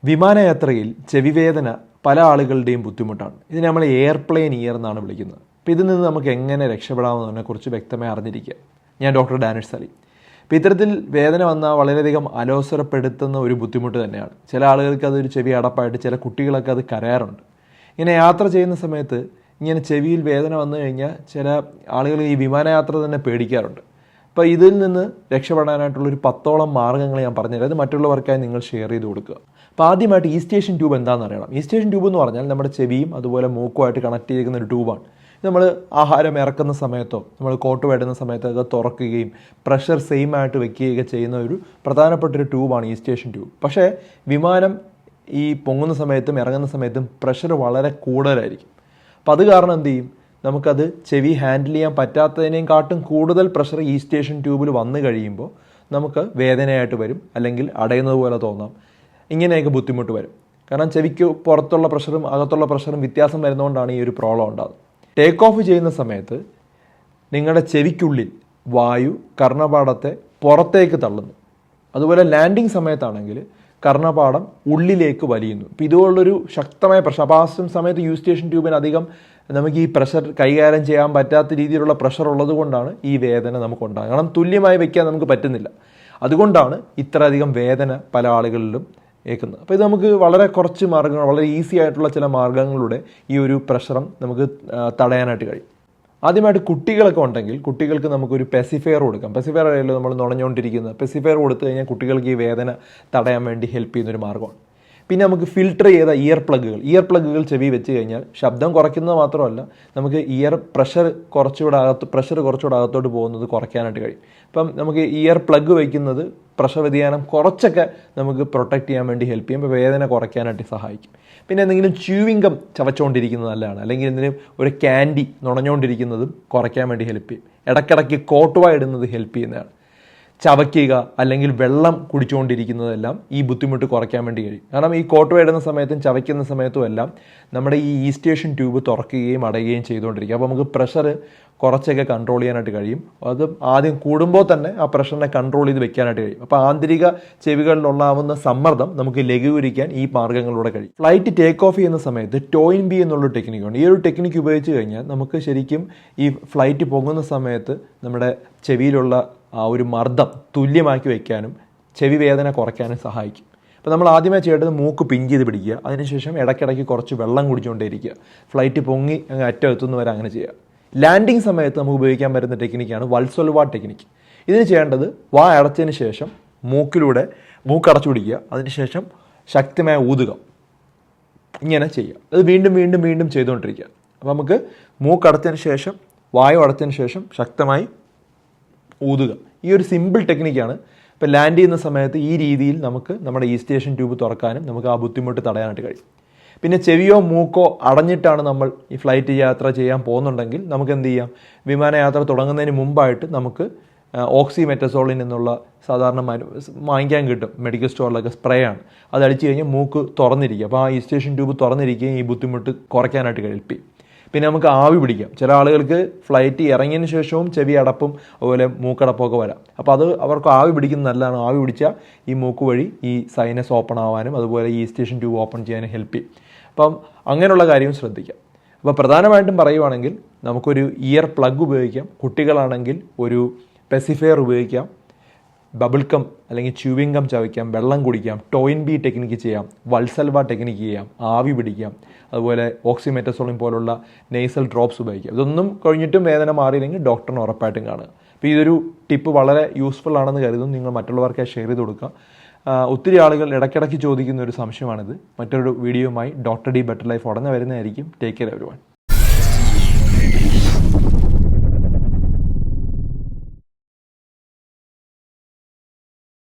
വിമാനയാത്രയിൽ ചെവിവേദന പല ആളുകളുടെയും ബുദ്ധിമുട്ടാണ്. ഇതിനെ നമ്മൾ എയർപ്ലെയിൻ ഇയർ എന്നാണ് വിളിക്കുന്നത്. അപ്പോൾ ഇതിൽ നിന്ന് നമുക്ക് എങ്ങനെ രക്ഷപ്പെടാമെന്നതിനെക്കുറിച്ച് വ്യക്തമായി അറിഞ്ഞിരിക്കുക. ഞാൻ ഡോക്ടർ ഡാനിഷ് സലീം. അപ്പോൾ ഇത്തരത്തിൽ വേദന വന്നാൽ വളരെയധികം അലോസരപ്പെടുത്തുന്ന ഒരു ബുദ്ധിമുട്ട് തന്നെയാണ്. ചില ആളുകൾക്ക് അതൊരു ചെവി അടപ്പായിട്ട്, ചില കുട്ടികളൊക്കെ അത് കരയാറുണ്ട്. ഇങ്ങനെ യാത്ര ചെയ്യുന്ന സമയത്ത് ഇങ്ങനെ ചെവിയിൽ വേദന വന്നു കഴിഞ്ഞാൽ ചില ആളുകൾ ഈ വിമാനയാത്ര തന്നെ പേടിക്കാറുണ്ട്. അപ്പോൾ ഇതിൽ നിന്ന് രക്ഷപ്പെടാനായിട്ടുള്ളൊരു 10ഓളം മാർഗ്ഗങ്ങൾ ഞാൻ പറഞ്ഞുതരാം. അത് മറ്റുള്ളവർക്കായി നിങ്ങൾ ഷെയർ ചെയ്ത് കൊടുക്കുക. അപ്പോൾ ആദ്യമായിട്ട് ഈസ്റ്റേഷൻ ട്യൂബ് എന്താണെന്ന് അറിയണം. ഈസ്റ്റേഷൻ ട്യൂബ് എന്ന് പറഞ്ഞാൽ നമ്മുടെ ചെവിയും അതുപോലെ മൂക്കുമായിട്ട് കണക്ട് ചെയ്തിരിക്കുന്ന ഒരു ട്യൂബാണ്. നമ്മൾ ആഹാരം ഇറക്കുന്ന സമയത്തോ നമ്മൾ കോട്ട് വേടുന്ന സമയത്തൊക്കെ തുറക്കുകയും പ്രഷർ സെയിം ആയിട്ട് വെക്കുകയൊക്കെ ചെയ്യുന്ന ഒരു പ്രധാനപ്പെട്ടൊരു ട്യൂബാണ് ഈസ്റ്റേഷൻ ട്യൂബ്. പക്ഷേ വിമാനം ഈ പൊങ്ങുന്ന സമയത്തും ഇറങ്ങുന്ന സമയത്തും പ്രഷർ വളരെ കൂടുതലായിരിക്കും. അപ്പോൾ അത് കാരണം എന്ത് ചെയ്യും, നമുക്കത് ചെവി ഹാൻഡിൽ ചെയ്യാൻ പറ്റാത്തതിനേയും കാട്ടും കൂടുതൽ പ്രഷർ ഈസ്റ്റേഷൻ ട്യൂബിൽ വന്നു കഴിയുമ്പോൾ നമുക്ക് വേദനയായിട്ട് വരും, അല്ലെങ്കിൽ അടയുന്നത് പോലെ തോന്നാം. ഇങ്ങനെയൊക്കെ ബുദ്ധിമുട്ട് വരും. കാരണം ചെവിക്ക് പുറത്തുള്ള പ്രഷറും അകത്തുള്ള പ്രഷറും വ്യത്യാസം വരുന്നതുകൊണ്ടാണ് ഈ ഒരു പ്രോബ്ലം ഉണ്ടാകുന്നത്. ടേക്ക് ഓഫ് ചെയ്യുന്ന സമയത്ത് നിങ്ങളുടെ ചെവിക്കുള്ളിൽ വായു കർണപാടത്തെ പുറത്തേക്ക് തള്ളുന്നു. അതുപോലെ ലാൻഡിങ് സമയത്താണെങ്കിൽ കർണപാടം ഉള്ളിലേക്ക് വലിയുന്നു. ഇപ്പോൾ ഇതുപോലുള്ളൊരു ശക്തമായ പ്രഷർ, അപ്പോൾ ആ സമയത്ത് യൂസ്റ്റേഷൻ ട്യൂബിന് അധികം നമുക്ക് ഈ പ്രഷർ കൈകാര്യം ചെയ്യാൻ പറ്റാത്ത രീതിയിലുള്ള പ്രഷർ ഉള്ളത് കൊണ്ടാണ് ഈ വേദന നമുക്കുണ്ടാകുന്നത്. കാരണം തുല്യമായി വയ്ക്കാൻ നമുക്ക് പറ്റുന്നില്ല. അതുകൊണ്ടാണ് ഇത്രയധികം വേദന പല ആളുകളിലും ഏൽക്കുന്നത്. അപ്പോൾ ഇത് നമുക്ക് വളരെ കുറച്ച് മാർഗ്ഗങ്ങൾ, വളരെ ഈസി ആയിട്ടുള്ള ചില മാർഗ്ഗങ്ങളിലൂടെ ഈ ഒരു പ്രഷറും നമുക്ക് തടയാനായിട്ട് കഴിയും. ആദ്യമായിട്ട് കുട്ടികളൊക്കെ ഉണ്ടെങ്കിൽ കുട്ടികൾക്ക് നമുക്കൊരു പെസിഫയർ കൊടുക്കാം. പെസിഫയർ ആയാലും നമ്മൾ നുണഞ്ഞുകൊണ്ടിരിക്കുന്നത്. പെസിഫയർ കൊടുത്തു കഴിഞ്ഞാൽ കുട്ടികൾക്ക് ഈ വേദന തടയാൻ വേണ്ടി ഹെൽപ്പ് ചെയ്യുന്നൊരു മാർഗ്ഗമാണ്. പിന്നെ നമുക്ക് ഫിൽട്ടർ ചെയ്ത ഇയർ പ്ലഗുകൾ ചെവി വെച്ച് കഴിഞ്ഞാൽ ശബ്ദം കുറയ്ക്കുന്നത് മാത്രമല്ല, നമുക്ക് പ്രഷർ കുറച്ചുകൂടെ അകത്തോട്ട് പോകുന്നത് കുറയ്ക്കാനായിട്ട് കഴിയും. അപ്പം നമുക്ക് ഇയർ പ്ലഗ് വയ്ക്കുന്നത് പ്രഷർ വ്യതിയാനം കുറച്ചൊക്കെ നമുക്ക് പ്രൊട്ടക്റ്റ് ചെയ്യാൻ വേണ്ടി ഹെൽപ്പ് ചെയ്യും. അപ്പോൾ വേദന കുറയ്ക്കാനായിട്ട് സഹായിക്കും. പിന്നെ എന്തെങ്കിലും ച്യൂവിംഗം ചവച്ചുകൊണ്ടിരിക്കുന്നത് നല്ലതാണ്, അല്ലെങ്കിൽ എന്തെങ്കിലും ഒരു ക്യാൻഡി നുണഞ്ഞുകൊണ്ടിരിക്കുന്നതും കുറയ്ക്കാൻ വേണ്ടി ഹെൽപ്പ് ചെയ്യും. ഇടയ്ക്കിടയ്ക്ക് കോട്ടുവായി ഇടുന്നത് ഹെൽപ്പ് ചെയ്യുന്നതാണ്. ചവയ്ക്കുക അല്ലെങ്കിൽ വെള്ളം കുടിച്ചുകൊണ്ടിരിക്കുന്നതെല്ലാം ഈ ബുദ്ധിമുട്ട് കുറയ്ക്കാൻ വേണ്ടി കഴിയും. കാരണം ഈ കോട്ട് ഇടുന്ന സമയത്തും ചവയ്ക്കുന്ന സമയത്തും എല്ലാം നമ്മുടെ ഈ ഈസ്റ്റേഷൻ ട്യൂബ് തുറക്കുകയും അടയുകയും ചെയ്തുകൊണ്ടിരിക്കും. അപ്പോൾ നമുക്ക് പ്രഷർ കുറച്ചൊക്കെ കൺട്രോൾ ചെയ്യാനായിട്ട് കഴിയും. അത് ആദ്യം കൂടുമ്പോൾ തന്നെ ആ പ്രഷറിനെ കൺട്രോൾ ചെയ്ത് വെക്കാനായിട്ട് കഴിയും. അപ്പോൾ ആന്തരിക ചെവികളിലുണ്ടാവുന്ന സമ്മർദ്ദം നമുക്ക് ലഘൂകരിക്കാൻ ഈ മാർഗ്ഗങ്ങളിലൂടെ കഴിയും. ഫ്ലൈറ്റ് ടേക്ക് ഓഫ് ചെയ്യുന്ന സമയത്ത് ടോയിൻ ബി എന്നുള്ള ടെക്നിക്കുണ്ട്. ഈ ഒരു ടെക്നിക്ക് ഉപയോഗിച്ച് കഴിഞ്ഞാൽ നമുക്ക് ശരിക്കും ഈ ഫ്ലൈറ്റ് പൊങ്ങുന്ന സമയത്ത് നമ്മുടെ ചെവിയിലുള്ള ആ ഒരു മർദ്ദം തുല്യമാക്കി വയ്ക്കാനും ചെവി വേദന കുറയ്ക്കാനും സഹായിക്കും. അപ്പോൾ നമ്മൾ ആദ്യമായി ചെയ്യേണ്ടത് മൂക്ക് പിൻ ചെയ്ത് പിടിക്കുക. അതിനുശേഷം ഇടയ്ക്കിടയ്ക്ക് കുറച്ച് വെള്ളം കുടിച്ചുകൊണ്ടേയിരിക്കുക. ഫ്ലൈറ്റ് പൊങ്ങി അങ്ങ് അറ്റം എത്തുന്നവരെ അങ്ങനെ ചെയ്യുക. ലാൻഡിങ് സമയത്ത് നമുക്ക് ഉപയോഗിക്കാൻ പറ്റുന്ന ടെക്നിക്കാണ് വത്സൽവാ ടെക്നിക്ക്. ഇതിന് ചെയ്യേണ്ടത് വാ അടച്ചതിന് ശേഷം മൂക്കടച്ചു പിടിക്കുക. അതിനുശേഷം ശക്തമായി ഊതുക. ഇങ്ങനെ ചെയ്യുക. അത് വീണ്ടും വീണ്ടും വീണ്ടും ചെയ്തുകൊണ്ടിരിക്കുക. അപ്പോൾ നമുക്ക് മൂക്കടച്ചതിന് ശേഷം വായു അടച്ചതിന് ശേഷം ശക്തമായി ഊതുക. ഈ ഒരു സിമ്പിൾ ടെക്നിക്കാണ്. ഇപ്പോൾ ലാൻഡ് ചെയ്യുന്ന സമയത്ത് ഈ രീതിയിൽ നമുക്ക് നമ്മുടെ ഈസ്റ്റേഷൻ ട്യൂബ് തുറക്കാനും നമുക്ക് ആ ബുദ്ധിമുട്ട് തടയാനായിട്ട് കഴിയും. പിന്നെ ചെവിയോ മൂക്കോ അടഞ്ഞിട്ടാണ് നമ്മൾ ഈ ഫ്ലൈറ്റ് യാത്ര ചെയ്യാൻ പോകുന്നുണ്ടെങ്കിൽ നമുക്ക് എന്ത് ചെയ്യാം, വിമാനയാത്ര തുടങ്ങുന്നതിന് മുമ്പായിട്ട് നമുക്ക് ഓക്സിമെറ്റസോളിൻ എന്നുള്ള സാധാരണ വാങ്ങിക്കാൻ കിട്ടും മെഡിക്കൽ സ്റ്റോറിലൊക്കെ, സ്പ്രേ ആണ്. അത് അടിച്ചു കഴിഞ്ഞാൽ മൂക്ക് തുറന്നിരിക്കുക. അപ്പോൾ ആ ഈസ്റ്റേഷൻ ട്യൂബ് തുറന്നിരിക്കുകയും ഈ ബുദ്ധിമുട്ട് കുറയ്ക്കാനായിട്ട് ഹെൽപ്പ് ചെയ്യും. പിന്നെ നമുക്ക് ആവി പിടിക്കാം. ചില ആളുകൾക്ക് ഫ്ലൈറ്റ് ഇറങ്ങിയതിന് ശേഷവും ചെവി അടപ്പും അതുപോലെ മൂക്കടപ്പമൊക്കെ വരാം. അപ്പോൾ അത് അവർക്ക് ആവി പിടിക്കുന്നത് നല്ലതാണ്. ആവി പിടിച്ചാൽ ഈ മൂക്ക് വഴി ഈ സൈനസ് ഓപ്പൺ ആവാനും അതുപോലെ ഈ ഈസ്റ്റേഷൻ ട്യൂബ് ഓപ്പൺ ചെയ്യാനും ഹെൽപ്പ് ചെയ്യും. അപ്പം അങ്ങനെയുള്ള കാര്യം ശ്രദ്ധിക്കാം. അപ്പോൾ പ്രധാനമായിട്ടും പറയുവാണെങ്കിൽ നമുക്കൊരു ഇയർ പ്ലഗ് ഉപയോഗിക്കാം. കുട്ടികളാണെങ്കിൽ ഒരു പെസിഫയർ ഉപയോഗിക്കാം. ബബിൾക്കം അല്ലെങ്കിൽ ച്യൂവിംഗം ചവയ്ക്കാം. വെള്ളം കുടിക്കാം. ടോയിൻ ബി ടെക്നിക്ക് ചെയ്യാം. വത്സൽവാ ടെക്നിക്ക് ചെയ്യാം. ആവി പിടിക്കാം. അതുപോലെ ഓക്സിമെറ്റസോളിൻ പോലുള്ള നെയ്സൽ ഡ്രോപ്സ് ഉപയോഗിക്കാം. ഇതൊന്നും കഴിഞ്ഞിട്ടും വേദന മാറിയില്ലെങ്കിൽ ഡോക്ടറിനെ ഉറപ്പായിട്ടും കാണുക. അപ്പോൾ ഇതൊരു ടിപ്പ് വളരെ യൂസ്ഫുൾ ആണെന്ന് കരുതും. നിങ്ങൾ മറ്റുള്ളവർക്കായി ഷെയർ ചെയ്ത് കൊടുക്കുക. ഒത്തിരി ആളുകൾ ഇടയ്ക്കിടയ്ക്ക് ചോദിക്കുന്ന ഒരു സംശയമാണിത്. മറ്റൊരു വീഡിയോയുമായി ഡോക്ടർ ഡി ബെറ്റർ ലൈഫ് ഉടനെ വരുന്നതായിരിക്കും. Take care everyone.